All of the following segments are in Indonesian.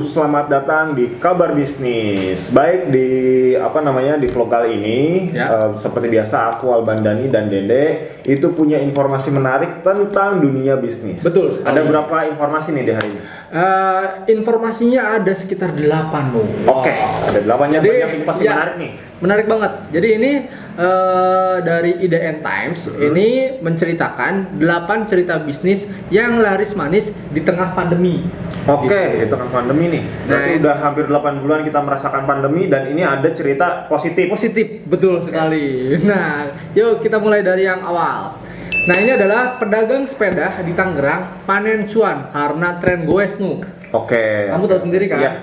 Selamat datang di Kabar Bisnis. Baik di di vlog kali ini, seperti biasa aku Albandani dan Dede itu punya informasi menarik tentang dunia bisnis. Betul sekali. Ada berapa informasi nih di hari ini? Informasinya ada sekitar 8 loh. Oke, ada 8-nya. Banyak yang pasti menarik nih. Menarik banget. Jadi ini dari IDN Times ini menceritakan 8 cerita bisnis yang laris manis di tengah pandemi. Oke, di tengah pandemi nih. Berarti udah hampir 8 bulan kita merasakan pandemi dan ini ada cerita positif. Positif, betul sekali. Nah, yuk kita mulai dari yang awal. Nah, ini adalah pedagang sepeda di Tangerang panen cuan karena tren goes nu. Oke. Kamu tahu sendiri kan? Iya.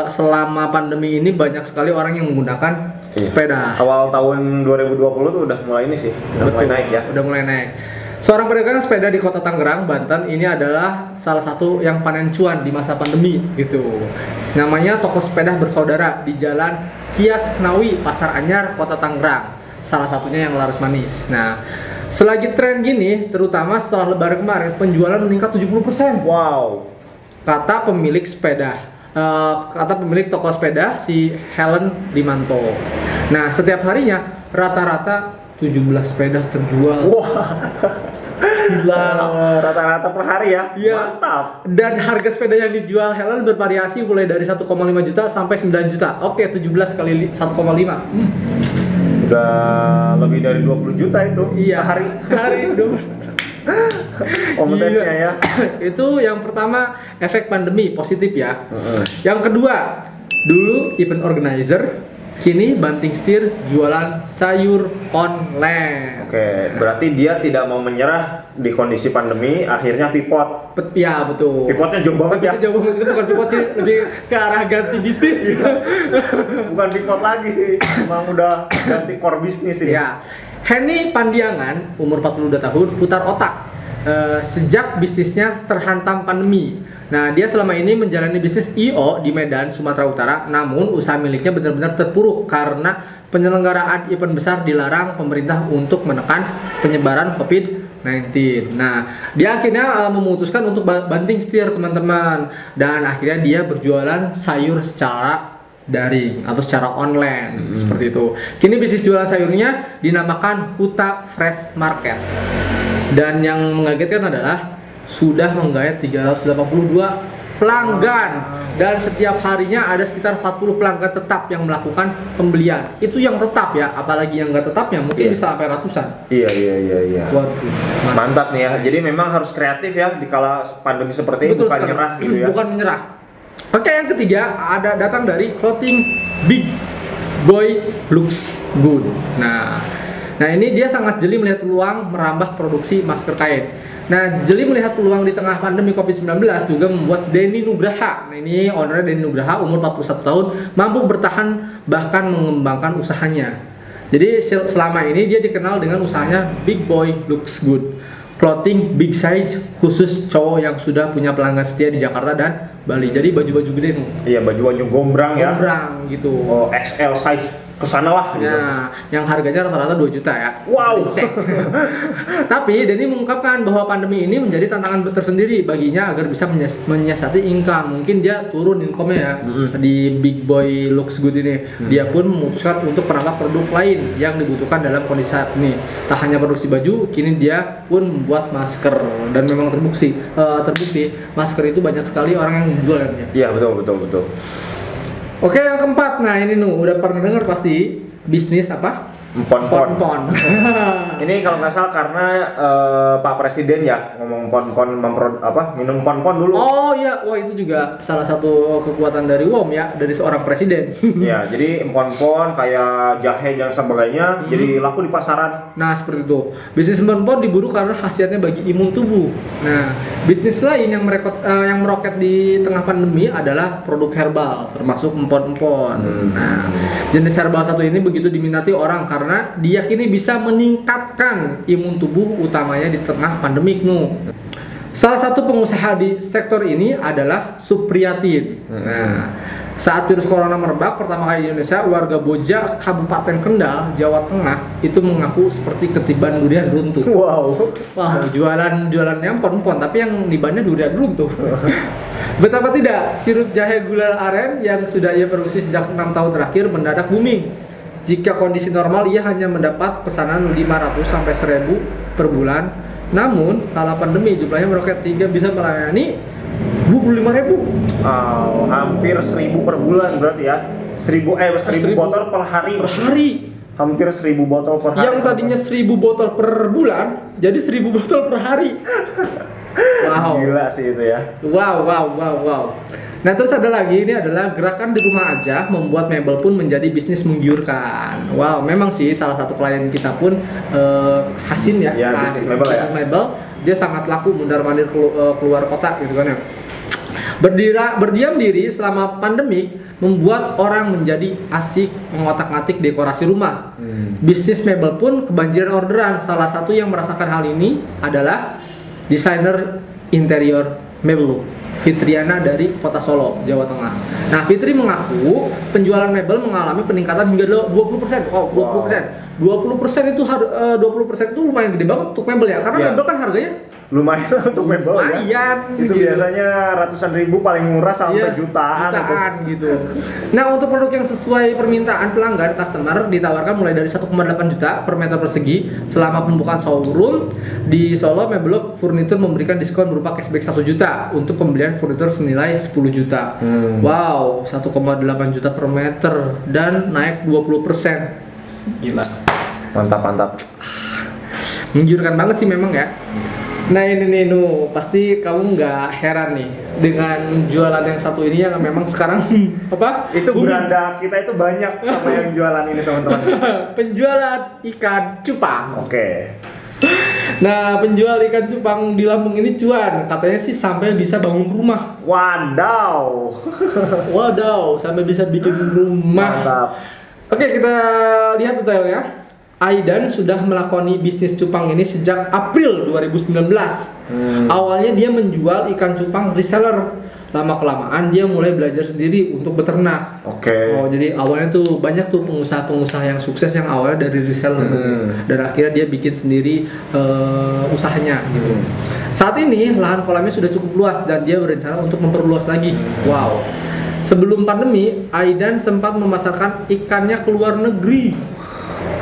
Selama pandemi ini banyak sekali orang yang menggunakan sepeda. Awal tahun 2020 tuh udah mulai ini sih, mulai naik ya. Udah mulai naik. Seorang pedagang sepeda di kota Tangerang, Banten ini adalah salah satu yang panen cuan di masa pandemi gitu. Namanya toko sepeda bersaudara di Jalan Kias Nawi, Pasar Anyar, Kota Tangerang. Salah satunya yang laris manis. Nah, selagi tren gini, terutama setelah Lebaran kemarin, penjualan meningkat 70%. Wow. Kata pemilik sepeda, kata pemilik toko sepeda si Helen Dimanto. Nah, setiap harinya rata-rata 17 sepeda terjual. Wah. Gila. Rata-rata per hari ya? Iya. Mantap. Dan harga sepeda yang dijual Helen bervariasi mulai dari 1,5 juta sampai 9 juta. Oke, 17 kali 1,5. Udah lebih dari 20 juta itu. Iya. Sehari udah. Omsetnya ya. Itu yang pertama, efek pandemi positif ya. Yang kedua, dulu event organizer, kini banting setir jualan sayur online. Oke, berarti dia tidak mau menyerah di kondisi pandemi, akhirnya pivot. Ya betul. Pivotnya jauh banget ya. Jauh banget, itu bukan pivot sih, lebih ke arah ganti bisnis gitu. Bukan pivot lagi sih, emang udah ganti core bisnis sih. Ya, Henny Pandiangan, umur 42 tahun, putar otak sejak bisnisnya terhantam pandemi. Nah, dia selama ini menjalani bisnis I.O. di Medan, Sumatera Utara. Namun, usaha miliknya benar-benar terpuruk karena penyelenggaraan event besar dilarang pemerintah untuk menekan penyebaran COVID-19. Nah, dia akhirnya memutuskan untuk banting setir, teman-teman. Dan akhirnya dia berjualan sayur secara daring atau secara online, seperti itu. Kini bisnis jualan sayurnya dinamakan Huta Fresh Market. Dan yang mengagetkan adalah sudah menggait 382 pelanggan dan setiap harinya ada sekitar 40 pelanggan tetap yang melakukan pembelian. Itu yang tetap ya, apalagi yang nggak tetap ya mungkin bisa sampai ratusan. Iya. Waduh, mantap nih ya. Jadi memang harus kreatif ya di kala pandemi seperti ini. Betul bukan sekali. menyerah gitu ya. Bukan menyerah. Oke, yang ketiga ada datang dari clothing Big Boy Looks Good. Nah ini dia sangat jeli melihat peluang merambah produksi masker kain. Nah, jeli melihat peluang di tengah pandemi COVID-19 juga membuat Denny Nugraha. Nah, ini ownernya Denny Nugraha, umur 41 tahun, mampu bertahan bahkan mengembangkan usahanya. Jadi selama ini dia dikenal dengan usahanya Big Boy Looks Good, clothing big size khusus cowok yang sudah punya pelanggan setia di Jakarta dan Bali. Jadi baju-baju gede nih. Iya, baju-baju gombrang ya. Gombrang gitu. Oh, XL size kesana lah gitu. Nah, yang harganya rata-rata 2 juta ya. Wow. Tapi Denny mengungkapkan bahwa pandemi ini menjadi tantangan tersendiri baginya agar bisa menyiasati income. Mungkin dia turun income-nya ya di Big Boy Looks Good ini. Dia pun memutuskan untuk menambah produk lain yang dibutuhkan dalam kondisi saat ini. Tak hanya produksi baju, kini dia pun membuat masker dan memang terbukti masker itu banyak sekali orang yang jual ya. Iya, betul. Oke, yang keempat, nah ini udah pernah dengar pasti bisnis apa? Pon-pon. Ini kalau nggak salah karena Pak Presiden ya ngomong pon-pon minum pon-pon dulu. Oh iya, wah itu juga salah satu kekuatan dari WOM ya, dari seorang presiden. Ya, jadi pon-pon kayak jahe dan sebagainya jadi laku di pasaran. Nah, seperti itu. Bisnis pon-pon diburu karena khasiatnya bagi imun tubuh. Nah, bisnis lain yang meroket di tengah pandemi adalah produk herbal, termasuk empon-empon. Nah, jenis herbal satu ini begitu diminati orang karena diyakini bisa meningkatkan imun tubuh utamanya di tengah pandemik Salah satu pengusaha di sektor ini adalah Supriyatin. Nah, saat virus corona merebak pertama kali di Indonesia, warga Boja, Kabupaten Kendal, Jawa Tengah itu mengaku seperti ketiban durian runtuh. Wow, jualan yang pon-pon tapi yang dibannya durian runtuh. Betapa tidak, sirup jahe gula aren yang sudah ia produksi sejak 6 tahun terakhir mendadak booming. Jika kondisi normal, ia hanya mendapat pesanan 500 sampai 1000 per bulan. Namun, kala pandemi jumlahnya meroket hingga bisa melayani 25.000. Oh, hampir 1000 per bulan berarti ya. 1000 botol per hari. Per hari. Hampir 1000 botol per hari. Yang tadinya 1000 botol per bulan, jadi 1000 botol per hari. Wow. Gila sih itu ya. Wow. Nah terus ada lagi, ini adalah gerakan di rumah aja membuat mebel pun menjadi bisnis menggiurkan. Wow, memang sih salah satu klien kita pun Hasin ya, bisnis mebel ya. Mebel, dia sangat laku mundar-mandir keluar kota gitu kan ya. Berdiam diri selama pandemik membuat orang menjadi asik mengotak-atik dekorasi rumah. Bisnis mebel pun kebanjiran orderan. Salah satu yang merasakan hal ini adalah desainer interior Mebel Fitriana dari Kota Solo, Jawa Tengah. Nah, Fitri mengaku penjualan mebel mengalami peningkatan hingga 20%. Oh, 20%. 20% itu 20% itu lumayan gede banget untuk mebel ya. Karena mebel kan harganya lumayan untuk mebel ya. Itu gitu. Biasanya ratusan ribu, paling murah sampai jutaan gitu. Nah, untuk produk yang sesuai permintaan pelanggan customer ditawarkan mulai dari 1,8 juta per meter persegi selama pembukaan showroom di Solo. Mebel Furniture memberikan diskon berupa cashback 1 juta untuk pembelian furniture senilai 10 juta. Wow, 1,8 juta per meter dan naik 20%. Gila. Mantap. Menggiurkan banget sih memang ya. Nah ini nih pasti kamu nggak heran nih dengan jualan yang satu ini yang memang sekarang apa? Itu beranda kita itu banyak sama yang jualan ini teman-teman. Penjualan ikan cupang. Oke. Nah penjual ikan cupang di Lampung ini cuan, katanya sih sampai bisa bangun rumah. Wadaw, sampai bisa bikin rumah. Mantap. Oke, kita lihat detailnya. Aidan sudah melakoni bisnis cupang ini sejak April 2019. Awalnya dia menjual ikan cupang reseller. Lama-kelamaan dia mulai belajar sendiri untuk beternak. Oke. Oh, jadi awalnya tuh banyak tuh pengusaha-pengusaha yang sukses yang awalnya dari reseller dan akhirnya dia bikin sendiri usahanya gitu. Saat ini lahan kolamnya sudah cukup luas dan dia berencana untuk memperluas lagi. Wow. Sebelum pandemi, Aidan sempat memasarkan ikannya ke luar negeri.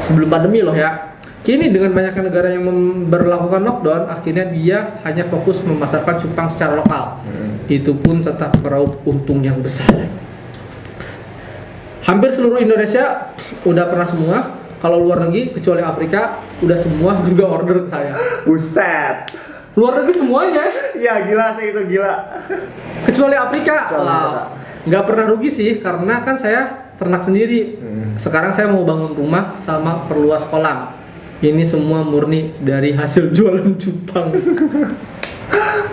Sebelum pandemi loh ya. Kini dengan banyaknya negara yang memberlakukan lockdown, akhirnya dia hanya fokus memasarkan cupang secara lokal. Itu pun tetap meraup untung yang besar. Hampir seluruh Indonesia udah pernah semua. Kalau luar negeri kecuali Afrika udah semua juga order ke saya. Buset. Luar negeri semuanya. Ya gila sih itu, gila. Kecuali Afrika. Nggak pernah rugi sih karena kan saya ternak sendiri. Sekarang saya mau bangun rumah sama perluas kolam. Ini semua murni dari hasil jualan cupang.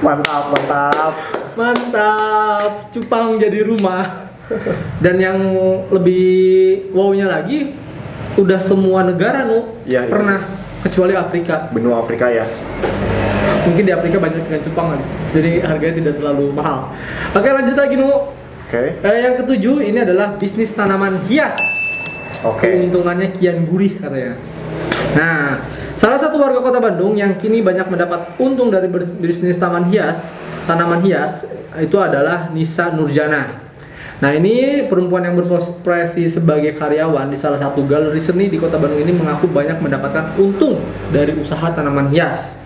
Mantap. Cupang jadi rumah. Dan yang lebih wow-nya lagi, udah semua negara pernah kecuali Afrika. Benua Afrika ya. Mungkin di Afrika banyak ikan cupang kali. Jadi harganya tidak terlalu mahal. Oke, lanjut lagi yang ketujuh ini adalah bisnis tanaman hias. Keuntungannya kian gurih katanya. Nah, salah satu warga Kota Bandung yang kini banyak mendapat untung dari bisnis tanaman hias itu adalah Nisa Nurjana. Nah, ini perempuan yang berprofesi sebagai karyawan di salah satu galeri seni di Kota Bandung ini mengaku banyak mendapatkan untung dari usaha tanaman hias.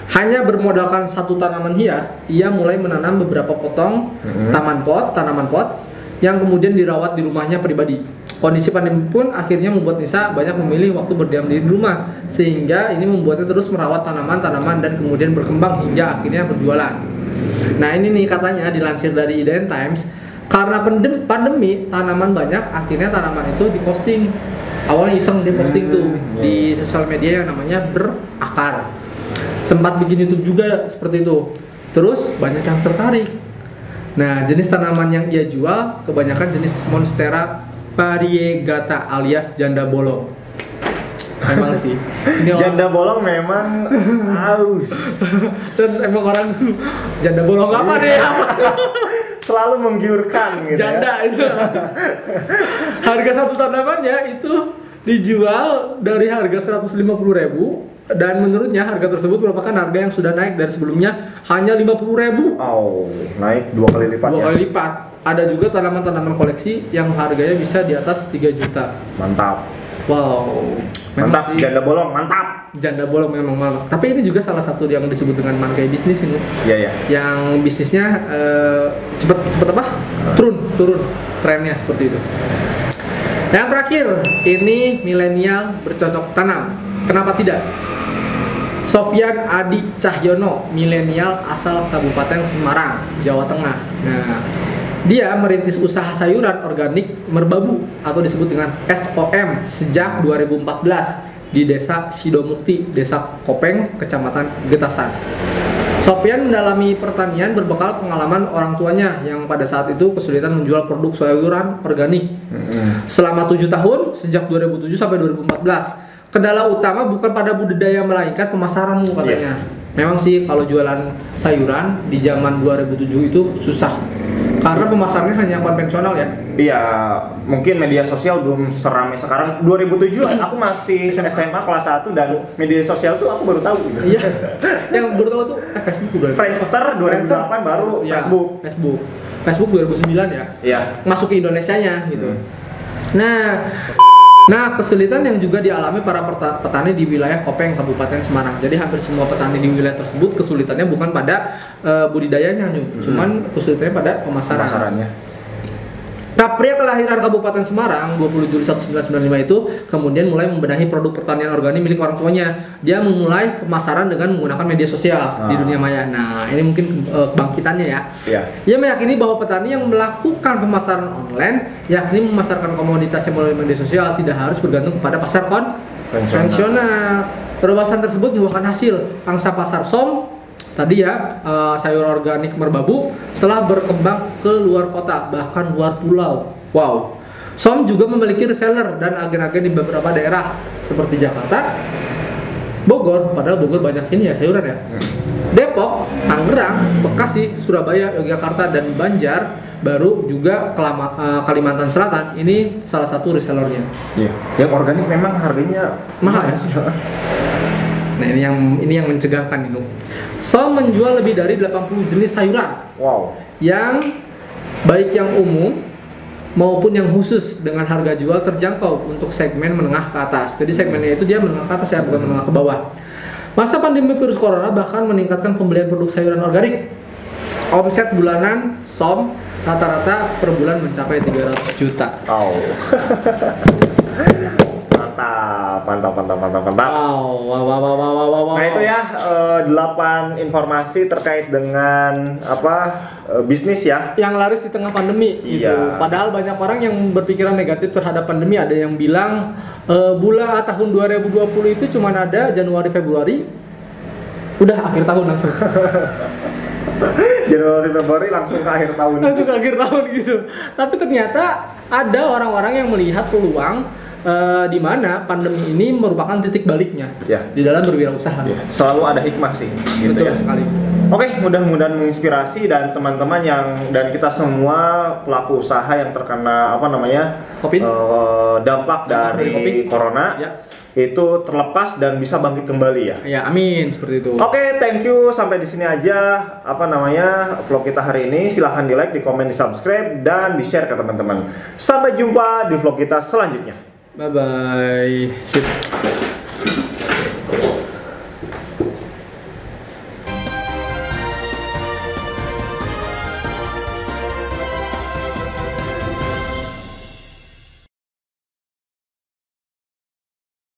Hanya bermodalkan satu tanaman hias, ia mulai menanam beberapa potong tanaman pot yang kemudian dirawat di rumahnya pribadi. Kondisi pandemi pun akhirnya membuat Nisa banyak memilih waktu berdiam diri di rumah, sehingga ini membuatnya terus merawat tanaman-tanaman dan kemudian berkembang hingga akhirnya berjualan. Nah ini nih katanya dilansir dari IDN Times, karena pandemi tanaman banyak, akhirnya tanaman itu diposting. Awalnya iseng dia posting di sosial media yang namanya Berakar. Sempat bikin YouTube juga seperti itu. Terus banyak yang tertarik. Nah, jenis tanaman yang ia jual kebanyakan jenis Monstera variegata alias janda bolong. Memang sih. Janda bolong memang haus. Dan emang orang janda bolong apa deh? Selalu menggiurkan gitu. Janda itu. Harga satu tanamannya itu dijual dari harga 150.000 Dan menurutnya harga tersebut merupakan harga yang sudah naik dari sebelumnya hanya 50.000. Oh, naik 2 kali lipat. 2 kali lipat. Ada juga tanaman-tanaman koleksi yang harganya bisa di atas 3 juta. Mantap. Wow. Mantap, janda bolong, mantap. Janda bolong memang mantap. Tapi ini juga salah satu yang disebut dengan mankai bisnis ini. Iya, iya. Yang bisnisnya cepet apa? Turun trennya seperti itu. Yang terakhir, ini milenial bercocok tanam. Kenapa tidak? Sofyan Adi Cahyono, milenial asal Kabupaten Semarang, Jawa Tengah. Nah, dia merintis usaha sayuran organik merbabu atau disebut dengan SOM sejak 2014 di Desa Sidomukti, Desa Kopeng, Kecamatan Getasan. Sofyan mendalami pertanian berbekal pengalaman orang tuanya yang pada saat itu kesulitan menjual produk sayuran organik. Selama 7 tahun, sejak 2007 sampai 2014. Kendala utama bukan pada budidaya melainkan pemasaranmu katanya. Memang sih kalau jualan sayuran di zaman 2007 itu susah. Karena pemasarannya hanya konvensional ya. Iya, mungkin media sosial belum seramai sekarang. 2007 aku masih SMA kelas 1 dan media sosial tuh aku baru tahu gitu. Iya. Yang baru tahu tuh Facebook udah. Friendster 2008 baru ya, Facebook. Facebook 2009 ya. Iya. Masuk ke Indonesianya gitu. Nah, kesulitan yang juga dialami para petani di wilayah Kopeng, Kabupaten Semarang. Jadi hampir semua petani di wilayah tersebut kesulitannya bukan pada budidayanya, cuman kesulitannya pada pemasarannya. Nah, pria kelahiran Kabupaten Semarang 20 Juli 1995 itu kemudian mulai membenahi produk pertanian organik milik orang tuanya. Dia memulai pemasaran dengan menggunakan media sosial di dunia maya. Nah, ini mungkin kebangkitannya ya. Dia meyakini bahwa petani yang melakukan pemasaran online, yakni memasarkan komoditasnya melalui media sosial, tidak harus bergantung kepada pasar konvensional. Terobosan tersebut membuahkan hasil. Pangsa pasar SOM tadi ya, sayur organik merbabu telah berkembang ke luar kota, bahkan luar pulau. Wow. SOM juga memiliki reseller dan agen-agen di beberapa daerah seperti Jakarta, Bogor, padahal Bogor banyak ini ya sayuran ya. Depok, Tangerang, Bekasi, Surabaya, Yogyakarta, dan Banjarbaru juga Kalimantan Selatan. Ini salah satu resellernya. Iya. Yang organik memang harganya mahal sih. Nah, ini yang mencegahkan itu. SOM menjual lebih dari 80 jenis sayuran. Wow. Yang baik yang umum maupun yang khusus dengan harga jual terjangkau untuk segmen menengah ke atas. Jadi segmennya itu dia menengah ke atas ya, bukan menengah ke bawah. Masa pandemi virus corona bahkan meningkatkan pembelian produk sayuran organik. Omset bulanan SOM rata-rata per bulan mencapai 300 juta. Oh. Mantap. Wow. Nah itu ya 8 informasi terkait dengan bisnis ya yang laris di tengah pandemi gitu. Padahal banyak orang yang berpikiran negatif terhadap pandemi. Ada yang bilang bulan tahun 2020 itu cuma ada Januari Februari, udah akhir tahun langsung. Januari Februari langsung ke akhir tahun. Langsung ke akhir tahun gitu. Tapi ternyata ada orang-orang yang melihat peluang di mana pandemi ini merupakan titik baliknya di dalam berwirausaha. Selalu ada hikmah sih. Gitu. Betul sekali. Oke, mudah-mudahan menginspirasi dan teman-teman dan kita semua pelaku usaha yang terkena dampak dari corona itu terlepas dan bisa bangkit kembali ya. Ya, amin seperti itu. Oke, thank you, sampai di sini aja vlog kita hari ini. Silahkan di like, di komen, di subscribe dan di share ke teman-teman. Sampai jumpa di vlog kita selanjutnya. Bye bye. Sip.